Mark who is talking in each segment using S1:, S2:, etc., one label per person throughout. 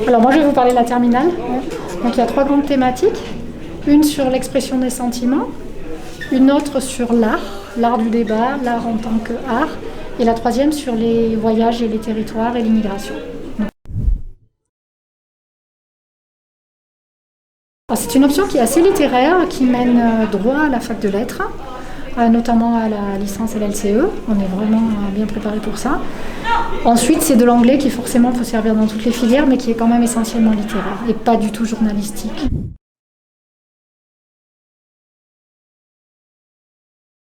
S1: Alors moi je vais vous parler de la terminale. Donc il y a 3 grandes thématiques. Une sur l'expression des sentiments, une autre sur l'art du débat, l'art en tant qu'art, et la 3e sur les voyages et les territoires et l'immigration. C'est une option qui est assez littéraire, qui mène droit à la fac de lettres, notamment à la licence et l'LCE. On est vraiment bien préparé pour ça. Ensuite, c'est de l'anglais qui forcément peut servir dans toutes les filières, mais qui est quand même essentiellement littéraire et pas du tout journalistique.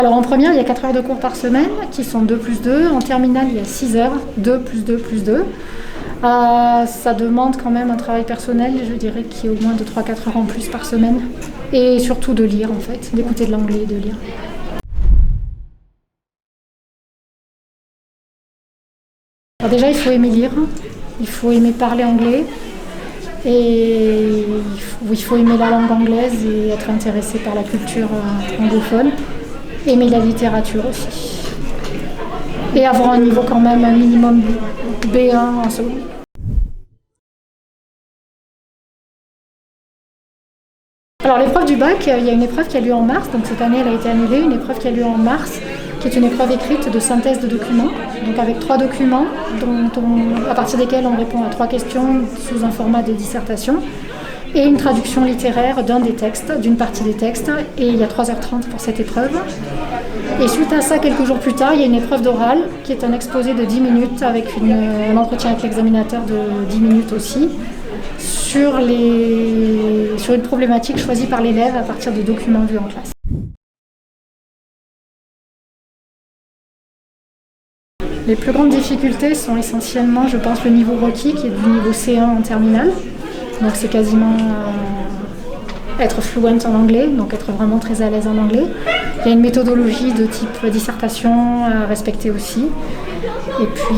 S1: Alors en première, il y a 4 heures de cours par semaine, qui sont 2 plus 2. En terminale, il y a 6 heures, 2 plus 2 plus 2. Ça demande quand même un travail personnel, je dirais, qui est au moins de 3-4 heures en plus par semaine. Et surtout de lire, en fait, d'écouter de l'anglais et de lire. Alors déjà, il faut aimer lire, il faut aimer parler anglais, et il faut aimer la langue anglaise et être intéressé par la culture anglophone. Aimer la littérature aussi. Et avoir un niveau quand même un minimum B1 en seconde. Alors l'épreuve du bac, il y a une épreuve qui a lieu en mars, donc cette année elle a été annulée, une épreuve qui a lieu en mars, qui est une épreuve écrite de synthèse de documents, donc avec 3 documents à partir desquels on répond à 3 questions sous un format de dissertation, et une traduction littéraire d'une partie des textes, et il y a 3h30 pour cette épreuve. Et suite à ça, quelques jours plus tard, il y a une épreuve d'oral qui est un exposé de 10 minutes avec un entretien avec l'examinateur de 10 minutes aussi, sur une problématique choisie par l'élève à partir de documents vus en classe. Les plus grandes difficultés sont essentiellement, je pense, le niveau requis qui est du niveau C1 en terminale. Donc c'est quasiment être fluent en anglais, donc être vraiment très à l'aise en anglais. Il y a une méthodologie de type dissertation à respecter aussi. Et puis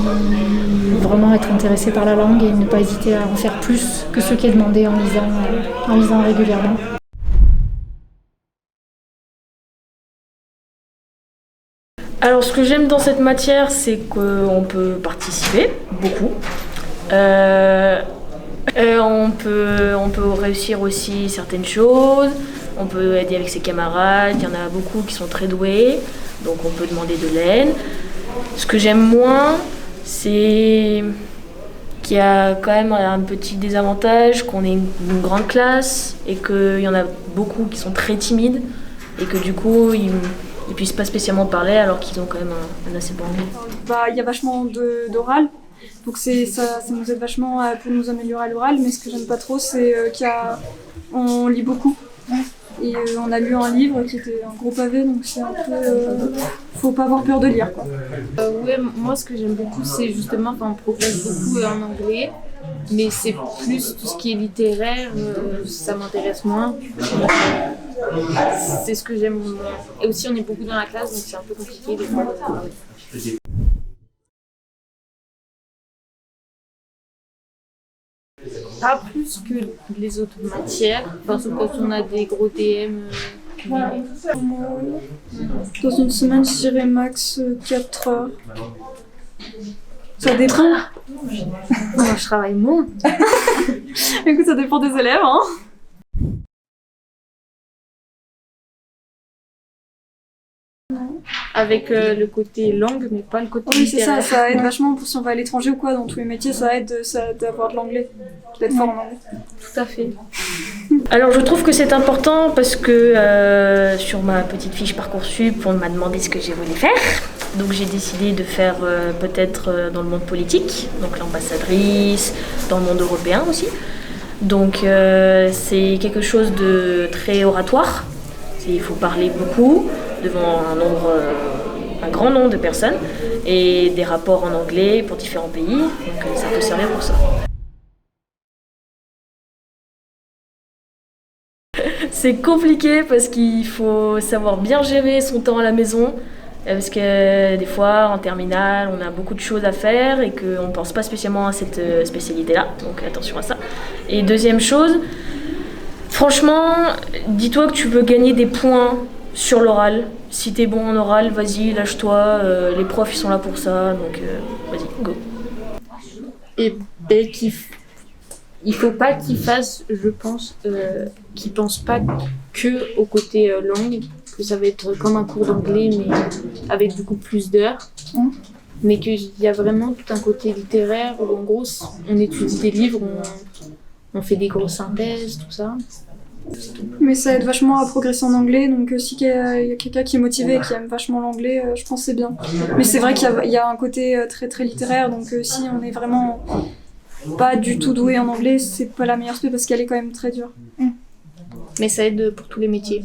S1: vraiment être intéressé par la langue et ne pas hésiter à en faire plus que ce qui est demandé en lisant régulièrement.
S2: Alors ce que j'aime dans cette matière, c'est qu'on peut participer beaucoup. On peut réussir aussi certaines choses, on peut aider avec ses camarades, il y en a beaucoup qui sont très doués, donc on peut demander de l'aide. Ce que j'aime moins, c'est qu'il y a quand même un petit désavantage, qu'on est une grande classe et qu'il y en a beaucoup qui sont très timides et que du coup ils puissent pas spécialement parler alors qu'ils ont quand même un assez bon anglais.
S3: Il y a vachement d'oral. Donc ça nous aide vachement pour nous améliorer à l'oral, mais ce que j'aime pas trop, c'est qu'on lit beaucoup. Et on a lu un livre qui était un gros pavé, donc c'est un peu... faut pas avoir peur de lire, quoi.
S4: Ouais, moi ce que j'aime beaucoup, c'est justement, on progresse beaucoup en anglais, mais c'est plus tout ce qui est littéraire, ça m'intéresse moins. C'est ce que j'aime moins. Et aussi on est beaucoup dans la classe, donc c'est un peu compliqué des fois. Pas plus que les autres matières, parce que quand on a des gros TM.
S3: Dans une semaine, je dirais max 4 heures. Ça dépend.
S4: Moi, je travaille moins.
S3: Écoute, ça dépend des élèves, hein.
S4: Avec le côté langue, mais pas le côté
S3: oui,
S4: littéraire.
S3: C'est ça aide vachement pour si on va à l'étranger ou quoi, dans tous les métiers, ça aide d'avoir de l'anglais, d'être fort en anglais.
S4: Tout à fait.
S2: Alors je trouve que c'est important parce que sur ma petite fiche Parcoursup, on m'a demandé ce que j'ai voulu faire. Donc j'ai décidé de faire peut-être dans le monde politique, donc l'ambassadrice, dans le monde européen aussi. Donc c'est quelque chose de très oratoire. Il faut parler beaucoup devant un grand nombre de personnes et des rapports en anglais pour différents pays. Donc ça peut servir pour ça. C'est compliqué parce qu'il faut savoir bien gérer son temps à la maison. Parce que des fois, en terminale, on a beaucoup de choses à faire et qu'on ne pense pas spécialement à cette spécialité-là. Donc attention à ça. Et deuxième chose, franchement, dis-toi que tu peux gagner des points sur l'oral. Si t'es bon en oral, vas-y, lâche-toi. Les profs, ils sont là pour ça. Donc vas-y, go.
S4: Et qu'il il faut pas qu'ils fassent, je pense, qu'ils pensent pas que au côté langue, que ça va être comme un cours d'anglais mais avec beaucoup plus d'heures. Mais qu'il y a vraiment tout un côté littéraire où en gros on étudie des livres, on fait des grosses synthèses, tout ça.
S3: Mais ça aide vachement à progresser en anglais, donc si il y a quelqu'un qui est motivé et qui aime vachement l'anglais, je pense que c'est bien. Mais c'est vrai qu'il y a un côté très très littéraire, donc si on est vraiment pas du tout doué en anglais, c'est pas la meilleure spé parce qu'elle est quand même très dure.
S4: Mais ça aide pour tous les métiers.